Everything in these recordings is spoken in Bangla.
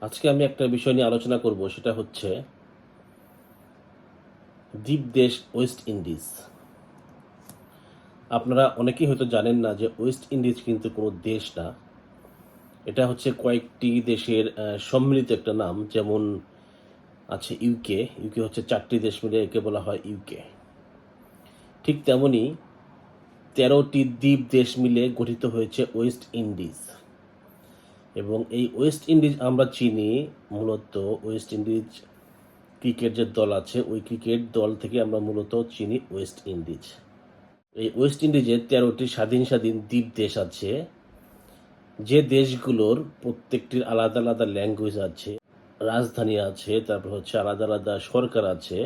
আজকে আমি একটা বিষয় নিয়ে আলোচনা করব, সেটা হচ্ছে দ্বীপ দেশ ওয়েস্ট ইন্ডিজ। আপনারা অনেকেই হয়তো জানেন না যে ওয়েস্ট ইন্ডিজ কিন্তু কোনো দেশ না। এটা হচ্ছে কয়েকটি দেশের সম্মিলিত একটা নাম। যেমন আছে ইউকে। ইউকে হচ্ছে 4টি দেশ মিলে একে বলা হয় ইউকে। ঠিক তেমনি 13টি দ্বীপ দেশ মিলে গঠিত হয়েছে ওয়েস্ট ইন্ডিজ। এবং এই ওয়েস্ট ইন্ডিজ আমরা চিনি মূলত ওয়েস্ট ইন্ডিজ ক্রিকেট যে দল আছে, ওই ক্রিকেট দল থেকে আমরা মূলত চিনি ওয়েস্ট ইন্ডিজ। এই ওয়েস্ট ইন্ডিজে 13টি স্বাধীন স্বাধীন দ্বীপ দেশ আছে, যে দেশগুলোর প্রত্যেকটির আলাদা আলাদা ল্যাঙ্গুয়েজ আছে, রাজধানী আছে, তারপর হচ্ছে আলাদা আলাদা সরকার আছে,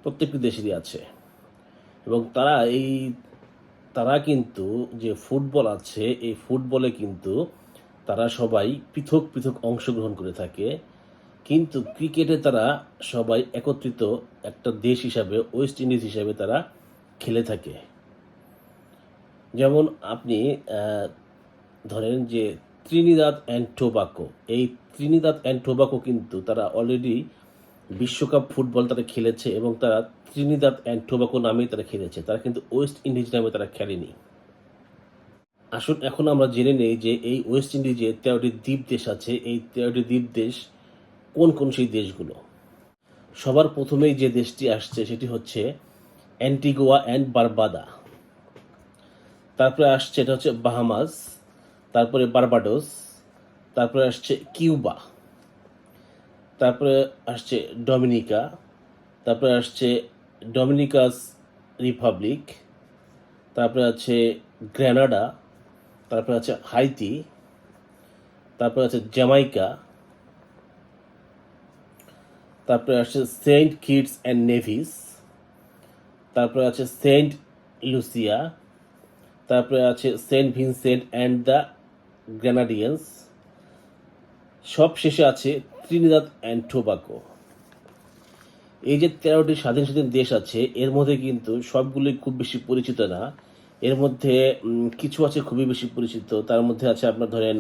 প্রত্যেকটি দেশেরই আছে। এবং তারা কিন্তু যে ফুটবল আছে, এই ফুটবলে কিন্তু তারা সবাই পৃথক পৃথক অংশগ্রহণ করে থাকে, কিন্তু ক্রিকেটে তারা সবাই একত্রিত একটা দেশ হিসাবে, ওয়েস্ট ইন্ডিজ হিসাবে তারা খেলে থাকে। যেমন আপনি ধরেন যে ত্রিনিদাদ অ্যান্ড টোবাকো, এই ত্রিনিদাদ অ্যান্ড টোবাকো কিন্তু তারা অলরেডি বিশ্বকাপ ফুটবল তারা খেলেছে, এবং তারা ত্রিনিদাদ অ্যান্ড টোবাকো নামেই তারা খেলেছে। তারা কিন্তু ওয়েস্ট ইন্ডিজ নামে তারা খেলেনি। আসুন এখন আমরা জেনে নেই যে এই ওয়েস্ট ইন্ডিজে 13টি দ্বীপ দেশ আছে। এই 13টি দ্বীপ দেশ কোন কোন সেই দেশগুলো। সবার প্রথমেই যে দেশটি আসছে সেটি হচ্ছে অ্যান্টিগুয়া অ্যান্ড বারবাদা। তারপরে আসছে এটা হচ্ছে বাহামাস, তারপরে বারবাডোস, তারপরে আসছে কিউবা, তারপরে আসছে ডমিনিকা, তারপরে আসছে ডমিনিকাস রিপাবলিক, তারপরে আছে গ্রেনাডা, তারপরে আছে হাইতি, তারপরে আছে জ্যামাইকা, তারপরে আসছে সেন্ট কিটস অ্যান্ড নেভিস, তারপরে আছে সেন্ট লুসিয়া, তারপরে আছে সেন্ট ভিনসেন্ট অ্যান্ড দ্য গ্রেনাডিয়ান্স, সব শেষে আছে ত্রিনিদাদ অ্যান্ড টোবাকো। এই যে 13টি স্বাধীন স্বাধীন দেশ আছে, এর মধ্যে কিন্তু সবগুলোই খুব বেশি পরিচিত না। এর মধ্যে কিছু আছে খুবই বেশি পরিচিত। তার মধ্যে আছে আপনার ধরেন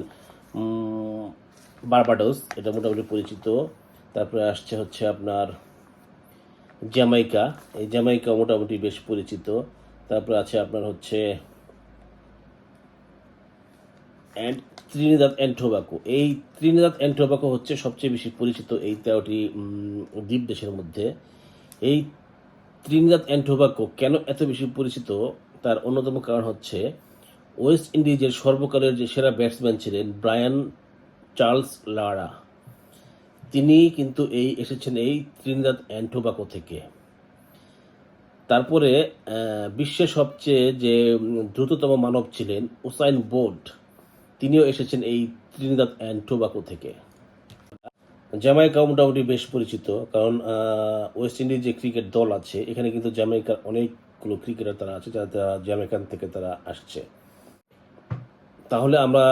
বারবাডোস, এটা মোটামুটি পরিচিত। তারপরে আসছে হচ্ছে আপনার জ্যামাইকা, এই জ্যামাইকা মোটামুটি বেশ পরিচিত। তারপরে আছে আপনার হচ্ছে অ্যান্ড ত্রিনিদাদ অ্যান্ড টোবাকো। এই ত্রিনিদাদ অ্যান্ড টোবাকো হচ্ছে সবচেয়ে বেশি পরিচিত এই 13টি দ্বীপ দেশের মধ্যে। এই ত্রিনিদাদ অ্যান্ড টোবাকো কেন এত বেশি পরিচিত, তার অন্যতম কারণ হচ্ছে ওয়েস্ট ইন্ডিজের সর্বকালের যে সেরা ব্যাটসম্যান ছিলেন ব্রায়ান চার্লস লারা, তিনি কিন্তু এসেছেন এই ত্রিনিদাদ অ্যান্ড টোবাকো থেকে। তারপরে বিশ্বের সবচেয়ে যে দ্রুততম মানব ছিলেন উসাইন বোল্ট, তিনিও এসেছেন এই ত্রিনিদাদ অ্যান্ড টোবাকো থেকে। জ্যামাইকা মোটামুটি বেশ পরিচিত, কারণ ওয়েস্ট ইন্ডিজ যে ক্রিকেট দল আছে, এখানে কিন্তু জ্যামাইকার অনেকগুলো ক্রিকেটার তারা আছে, যারা জ্যামাইকান থেকে তারা আসছে। তাহলে আমরা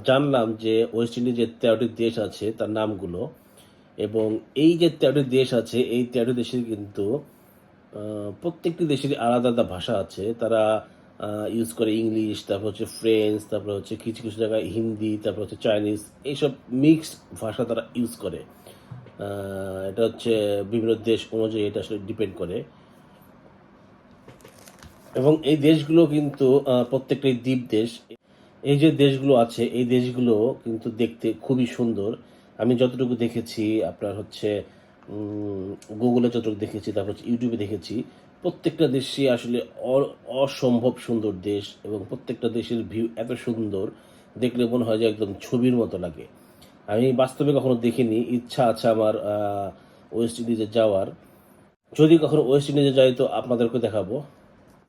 জানলাম যে ওয়েস্ট ইন্ডিজের 13টি দেশ আছে তার নামগুলো। এবং এই যে 13টি দেশ আছে, এই 13টি দেশের কিন্তু প্রত্যেকটি দেশেরই আলাদা আলাদা ভাষা আছে। তারা ইউজ করে ইংলিশ, তারপর হচ্ছে ফ্রেঞ্চ, তারপর হচ্ছে কিছু কিছু জায়গায় হিন্দি, তারপর হচ্ছে চাইনিজ, এইসব মিক্সড ভাষা তারা ইউজ করে। এটা হচ্ছে বিভিন্ন দেশ অনুযায়ী এটা আসলে ডিপেন্ড করে। এবং এই দেশগুলো কিন্তু প্রত্যেকটাই দ্বীপ দেশ। এই যে দেশগুলো আছে, এই দেশগুলো কিন্তু দেখতে খুবই সুন্দর। আমি যতটুকু দেখেছি আপনার হচ্ছে গুগলে যতটুকু দেখেছি, তারপর হচ্ছে ইউটিউবে দেখেছি, প্রত্যেকটা দেশই আসলে অসম্ভব সুন্দর দেশ। এবং প্রত্যেকটা দেশের ভিউ এত সুন্দর, দেখলে মনে হয় যে একদম ছবির মতো লাগে। আমি বাস্তবে কখনো দেখিনি, ইচ্ছা আছে আমার ওয়েস্ট ইন্ডিজে যাওয়ার। যদি কখনো ওয়েস্ট ইন্ডিজে যাই তো আপনাদেরকে দেখাবো।